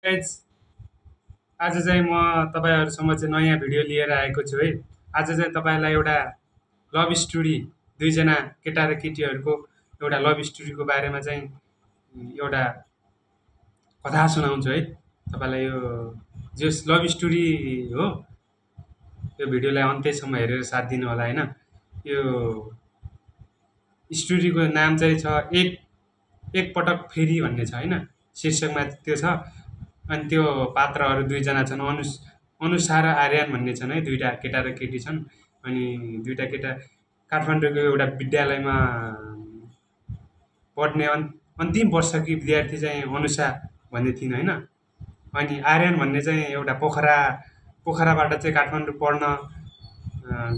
Guys आज चाहिँ म तपाईँहरूसँग चाहिँ नयाँ भिडियो लिएर आएको छु है। आज चाहिँ तपाईँलाई एउटा लभ स्टोरी, दुईजना केटा र केटीहरूको एउटा लभ स्टोरीको बारेमा चाहिँ एउटा कथा सुनाउँछु है तपाईँलाई। यो जस लभ स्टोरी हो, यो भिडियोलाई अन्त्यसम्म हेरेर साथ दिनु होला होइन। यो स्टोरीको नाम चाहिँ छ एक पटक फेरि भन्ने छ होइन, शीर्षकमा त्यो छ। अनि त्यो पात्रहरू दुईजना छन्, अनुषा र आर्यन भन्ने छन् है। दुईवटा केटा र केटी छन्। अनि दुईवटा केटा काठमाडौँको एउटा विद्यालयमा पढ्ने अन्तिम वर्षकी विद्यार्थी चाहिँ अनुषा भन्ने थिइन् होइन। अनि आर्यन भन्ने चाहिँ एउटा पोखराबाट चाहिँ काठमाडौँ पढ्न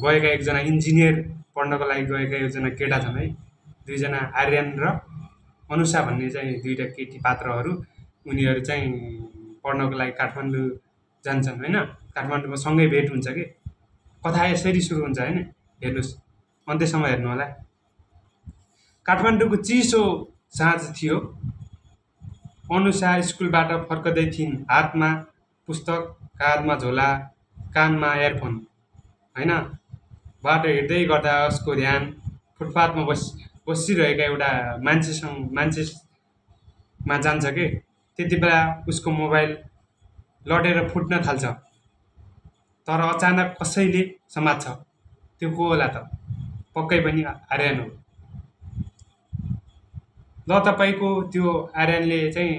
गएका एकजना इन्जिनियर पढ्नको लागि गएका एकजना केटा छन् है। दुईजना आर्यन र अनुषा भन्ने चाहिँ दुईवटा केटी पात्रहरू, उनीहरू चाहिँ पढ्नको लागि काठमाडौँ जान्छन् होइन। काठमाडौँमा सँगै भेट हुन्छ कि। कथा यसरी सुरु हुन्छ होइन, हेर्नुहोस्, अन्त्यसम्म हेर्नु होला। काठमाडौँको चिसो साँझ थियो। अनुषा स्कुलबाट फर्कदै थिइन्, हातमा पुस्तक, काँधमा झोला, कानमा एयरफोन होइन। बाटो हिँड्दै गर्दा उसको ध्यान फुटपाथमा बसिरहेका एउटा मान्छेमा जान्छ कि। त्यति बेला उसको मोबाइल लडेर फुट्न थाल्छ। तर अचानक कसैले समात्छ। त्यो को होला त? पक्कै पनि आर्यन हो। ल तपाईँको त्यो आर्यनले चाहिँ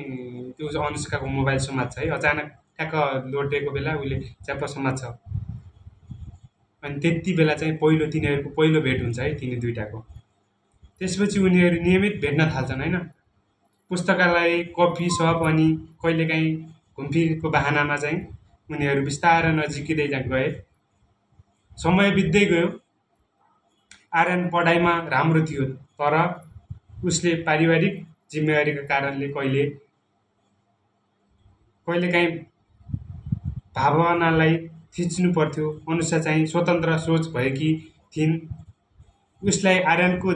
त्यो अनुष्काको मोबाइल समात्छ है। अचानक ठ्याक्क लोडेको बेला उसले च्याप्प समात्छ। अनि त्यति बेला चाहिँ तिनीहरूको पहिलो भेट हुन्छ है, तिनी दुईटाको। त्यसपछि उनीहरू नियमित भेट्न थाल्छन् होइन। पुस्तकालय, कफी सप अनि कहिलेकाहीँ घुमफिरको बहानामा चाहिँ उनीहरू बिस्तारै नजिकिँदै गए। समय बित्दै गयो। आर्यन पढाइमा राम्रो थियो, तर उसले पारिवारिक जिम्मेवारीका कारणले कहिलेकाहीँ भावनालाई थिच्नु पर्थ्यो। अनुषा चाहिँ स्वतन्त्र सोच भएकी थिइन्। उसलाई आर्यनको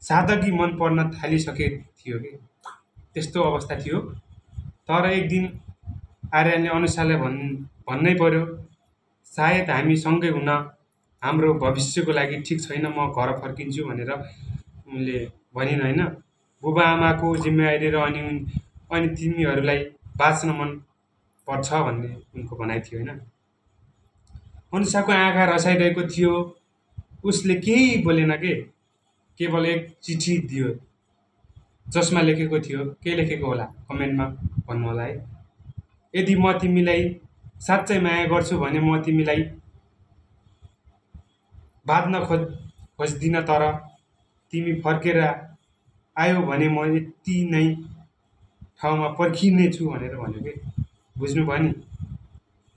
सादगी मन पर्न थालिसकेको थियो कि, त्यस्तो अवस्था थियो। तर एक दिन आर्यनले अनुषालाई भन्नै पर्यो, सायद हामी सँगै हुन हाम्रो भविष्यको लागि ठिक छैन, म घर फर्किन्छु भनेर उनले भनिन् होइन। बुबा आमाको जिम्मेवारी र अनि तिमीहरूलाई बाँच्न मन पर्छ भन्ने उनको भनाइ थियो होइन। अनुषाको आँखा रसाइरहेको थियो। उसले केही बोलेन के, केवल एक चिठी दियो जसमा लेखेको थियो। के लेखेको होला कमेन्टमा भन्नु होला है। यदि म तिमीलाई साँच्चै माया गर्छु भने म तिमीलाई बाँध्न खोज्दिनँ, तर तिमी फर्केर आयो भने म यति नै ठाउँमा पर्खिने छु भनेर भन्यो कि। बुझ्नुभयो नि?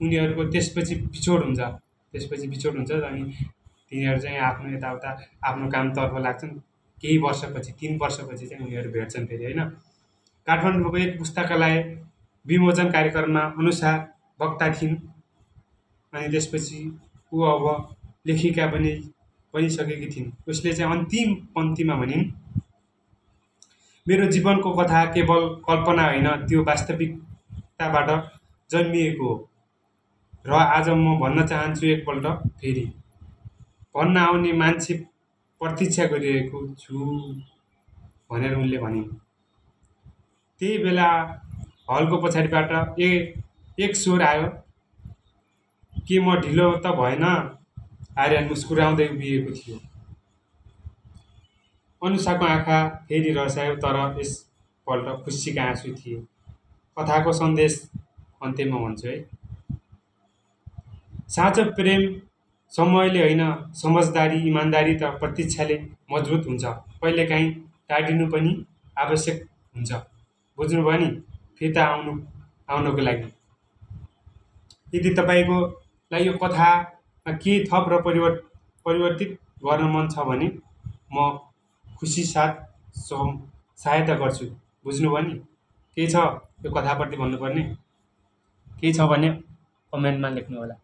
उनीहरूको त्यसपछि बिछोड हुन्छ। अनि तिनीहरू चाहिँ आफ्नो यताउता आफ्नो कामतर्फ लाग्छन्। केही वर्षपछि, 3 वर्षपछि चाहिँ उनीहरू भेट्छन् फेरि होइन। काठमाडौँको एक पुस्तकालय विमोचन कार्यक्रममा अनुषा वक्ता थिइन्। अनि त्यसपछि ऊ अब लेखिका बनिसकेकी थिइन्। उसले चाहिँ अन्तिम पङ्क्तिमा भनिन्, मेरो जीवनको कथा केवल कल्पना होइन, त्यो वास्तविकताबाट जन्मिएको हो। र आज म भन्न चाहन्छु एकपल्ट फेरि, भन्न आउने मान्छे प्रतीक्षा गरिरहेको छु भनेर उनले भनिन्। त्यही बेला हलको पछाडिबाट एक स्वर आयो, के म ढिलो त भएन? आर्यन मुस्कुराउँदै उभिएको थियो। अनुषाको आँखा फेरि रसायो, तर यसपल्ट खुसीका आँसु थिए। कथाको सन्देश अन्त्यमा भन्छु है। साँचो प्रेम समयले होइन, समझदारी, इमान्दारी र प्रतीक्षाले मजबुत हुन्छ। कहिलेकाहीँ टाढिनु पनि आवश्यक हुन्छ। बुझ्नुभयो नि? फिर्ता आउनको लागि। यदि तपाईँको लागि यो कथामा केही थप र परिवर्तित गर्न मन छ भने म खुसी साथ सहायता गर्छु। बुझ्नुभयो नि? केही छ यो कथाप्रति भन्नुपर्ने? केही छ भने कमेन्टमा लेख्नु होला।